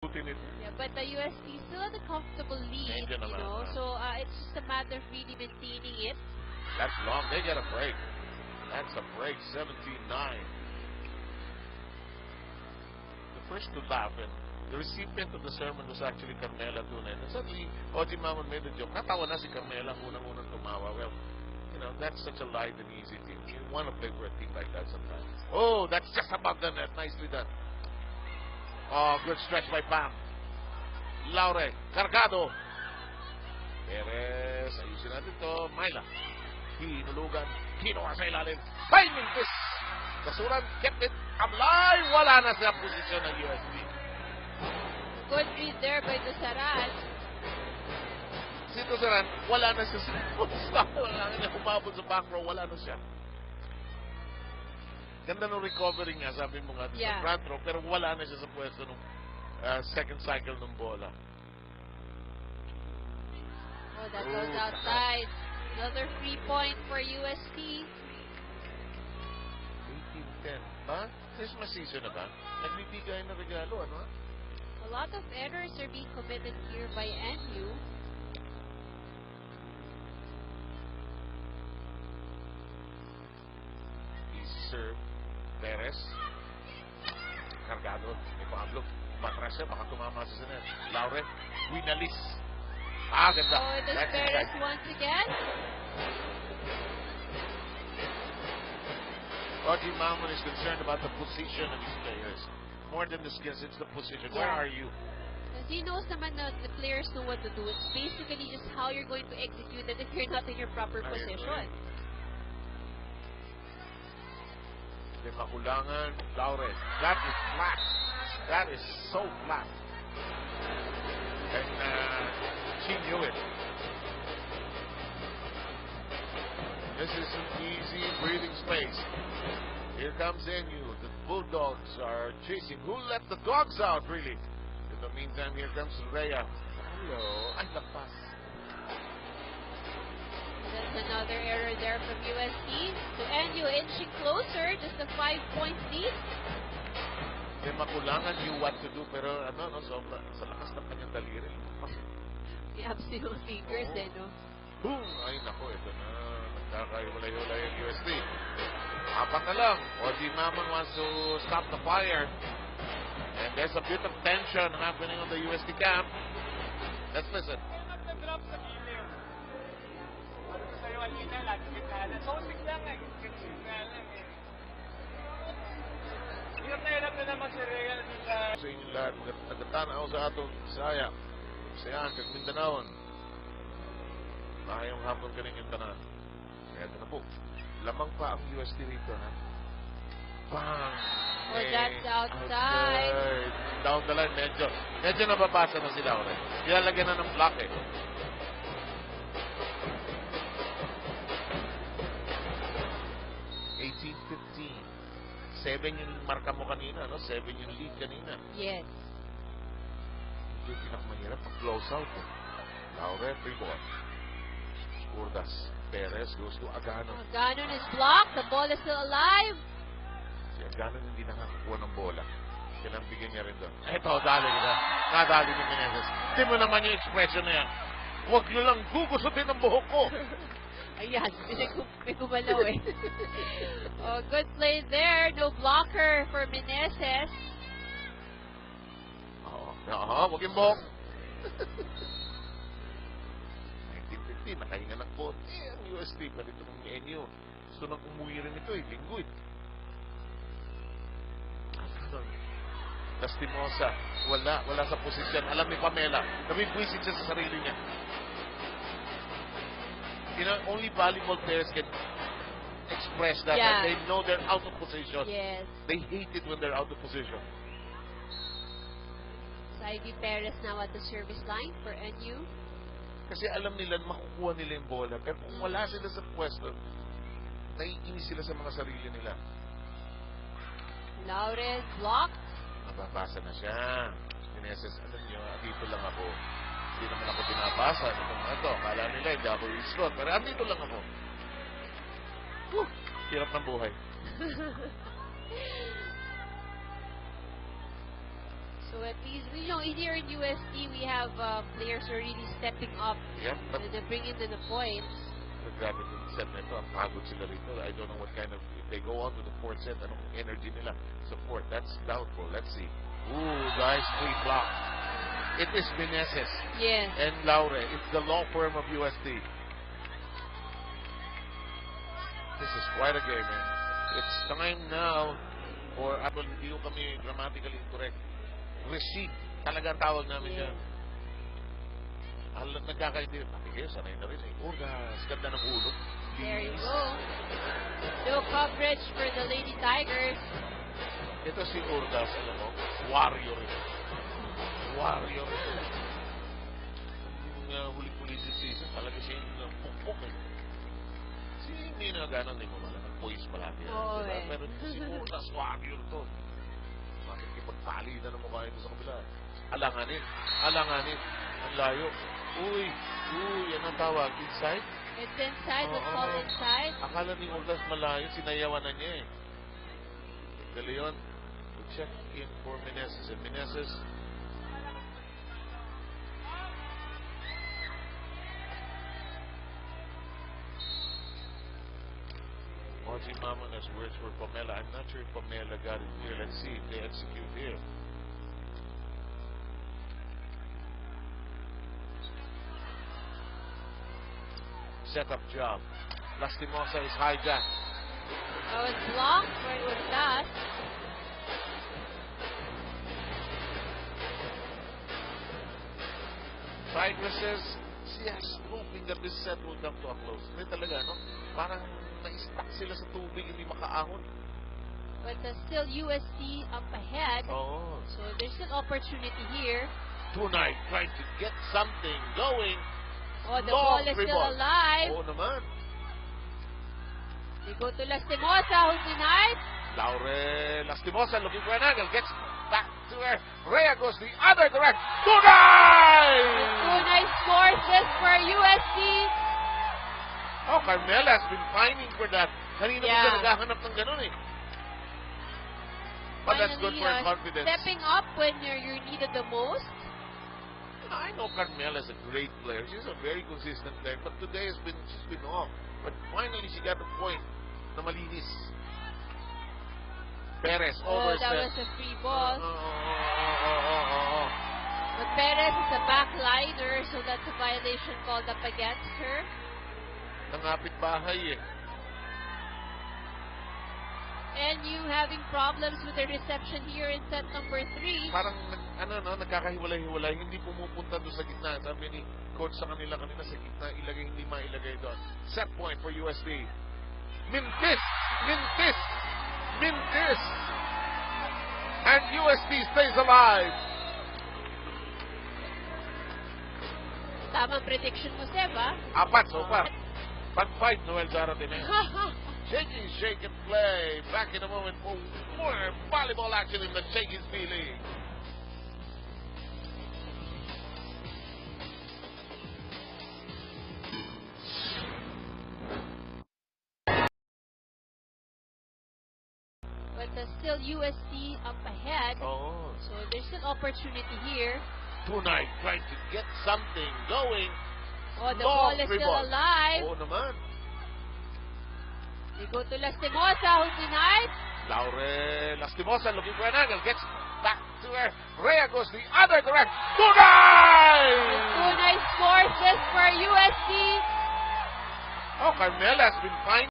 Yeah, but the UST still at a comfortable lead, you know, so it's just a matter of really maintaining it. That's long. They get a break. That's a break, 17-9. The first to laugh, and the recipient of the sermon was actually Carmela Tunen. And suddenly, Oji Mamon made the joke. Natawa na si Carmela, unang-unang tumawa. Well, you know, that's such a light and easy team. You want to play for a team like that sometimes. Oh, that's just above the net. Nicely done. Oh, good stretch by Pam. Laure, Cargado. Perez, ayusin natin ito. Myla. Hinulugan. Kinuha sa ilalim. Finding this. Kasuran, kept it. Kamlay. Wala na sa posisyon ng USD. Good read there by Dusaran. Si Dusaran, wala na siya sa posta. Wala na niya humabot sa back row. Wala na siya. Ganda ng recovery niya, sabi mo nga, sa front row, pero wala na siya sa pwesto ng second cycle ng bola. Oh, that goes outside. Another free point for UST. 18-10. Ba? Christmas season na ba? Nagbibigay ng regalo, ano? A lot of errors are being committed here by NU. Easy serve. Perez. Cargado. May Pablo. Matras siya. Baka tumama sa sinet. Laure. Winalis. Ah, ganda. Oh, it is Perez once again. Oji Mamon is concerned about the position of his players. More than the skills, it's the position. Where are you? Because he knows naman na the players know what to do. It's basically just how you're going to execute it if you're not in your proper position. May makulangan. Laure. That is flat. That is so flat. And she knew it. This is an easy breathing space. Here comes NU. The Bulldogs are chasing. Who let the dogs out, really? In the meantime, here comes Rhea. Hello. Ay, lapas. That's another error there from UST. So NU inching closer, just a 5-point lead. May makulangan, knew what to do, pero ano, no, sobra, sa lakas ng kanyang daliri. The absolute fingers, no? Boom! Ay, nako, ito na. Nagkakahiwalay-hiwalay ang UST. Apat na lang. Oji Mamon wants to stop the fire. And there's a bit of tension happening on the UST camp. Let's listen. Sa inyong lahat, nagatanaw sa atong Bisaya, Bisayaan, kag Mindanaon. Maayong hapon ka ninyong tanan. Eto na po. Lamang pa ang UST rito, ha? Bang! Oh, that's outside. Down the line, medyo nababasa na sila ulit. Ilalagyan na ng block, eh. Seven yung marka mo kanina, no? 7 yung lead kanina. Yes. Yung pinakamahirap, pag-close out. Eh. Laure, free ball. Urdas. Perez goes to Aganon. Aganon is blocked. The ball is still alive. Si Aganon hindi nakakakuha ng bola. Yan ang bigyan niya rin doon. Eto, dali ka. Nadali ni Menezes. Hindi mo naman yung expression na yan. Huwag nyo lang gugusutin ang buhok ko. Ayan, may gumalaw eh. Oh, good play there. No blocker for Menezes. Huwag yung buhok. 19-15, nakahinga ng konti ang UST. Pero ito ng NU. Gusto nang umuwi rin ito eh. Linggo eh. Lastimosa. Wala sa posisyon. Alam ni Pamela. Nabibwisit siya sa sarili niya. You know, only volleyball players can express that. And they know they're out of position. Yes. They hate it when they're out of position. So Ivy Perez now at the service line for NU. Kasi alam nila, makukuha nila yung bola. Pero kung wala sila sa pwesto, naiinis sila sa mga sarili nila. Laure blocked. Nababasa na siya. Menezes, alam niyo, dito lang ako. Hindi naman ako binabasa. Ito, akala nila, hindi ako i-slot. Pero andito lang ako. Hirap ng buhay. So at least, here in USD, we have players who are really stepping up Yeah, but and they're bringing in the points. grabe yung set na ito. Ang pagod sila rito. I don't know what kind of, if they go on to the fourth set, anong energy nila sa fourth. That's doubtful. Let's see. Ooh, guys, 3 blocks. It is Meneses Yes. and Laure. It's the law firm of USD. This is quite a game, man. It's time now for, hindi ko kami grammatically incorrect. Receipt. Talaga ang tawag namin Yes. dyan. Alam, nagkakaintindihan. Pati kayo, sanay na rin eh. Urgas, ganda ng ulo. There you go. No coverage for the Lady Tigers. Ito si Urgas, alam mo, warrior ito. Warrior ito. Yung huli-huli sa season, talaga siya yung pukpuk eh. Hindi na gano'n, hindi mo malamang poise palagi. Oo eh. Pero si Urgas, warrior to. Makikipagpalitan ng mukha ito sa kabila. Alanganin. Alanganin. Ang layo. Uy, yan ang tawag. Inside? It's inside. Let's call Oo. inside. Akala ni Urgas malayo, sinayawan na niya eh. De Leon will check in for Meneses. And Meneses, Audrey Mamon has words for Pamela. I'm not sure if Pamela got it here. Let's see if they execute here. Setup job. Lastimosa is hijacked. Oh, it's blocked or it was that. Tigresses, yes, hoping that this set will come to a close. Hindi talaga, no? Parang na-stuck sila sa tubig, hindi makaahon. But still USD up ahead. Oo. So there's still opportunity here. Tonight, trying to get something going. Oh, the Long ball is free still ball. alive. Oo naman. We go to Lastimosa, who's denied. Laure Lastimosa looking for an angle. Gets back to her. Rhea goes the other direction. Tunay! Tunay scores just for USD. Oh, Carmela has been pining for that. Kanina Yeah. pa siya naghahanap ng ganun eh. But that's good Finally, for her confidence. stepping up when you're needed the most. I know Carmela is a great player. She's a very consistent player. But today she's been off. But finally, she got the point na malinis. Perez Oh, overset. that was a free ball. Oh. But Perez is a backliner, so that's a violation called up against her. Nangapit bahay eh. And you having problems with the reception here in set number 3. Parang nagkakahiwalay-hiwalay. Hindi pumupunta doon sa gitna. Sabi ni coach sa kanila kanina sa gitna, ilagay, hindi mailagay doon. Set point for USD. Mintis! And USD stays alive. Tamang prediction mo, Seb, ah? Apat so far. Pag-fight, Noel Zarate na yun. Shake and play. Back in a moment for more volleyball action in the Shakey's B-League. But still USD up ahead. Oh. So there's still opportunity here. Tonight, trying to get something going. Oh, the Long ball is free still ball. alive. Oo naman. We go to Lastimosa, who's denied. Laure Lastimosa looking for an angle. Gets back to her. Rhea goes the other direction. Tunay! Tunay scores just for USD. Oh, Carmela has been fine.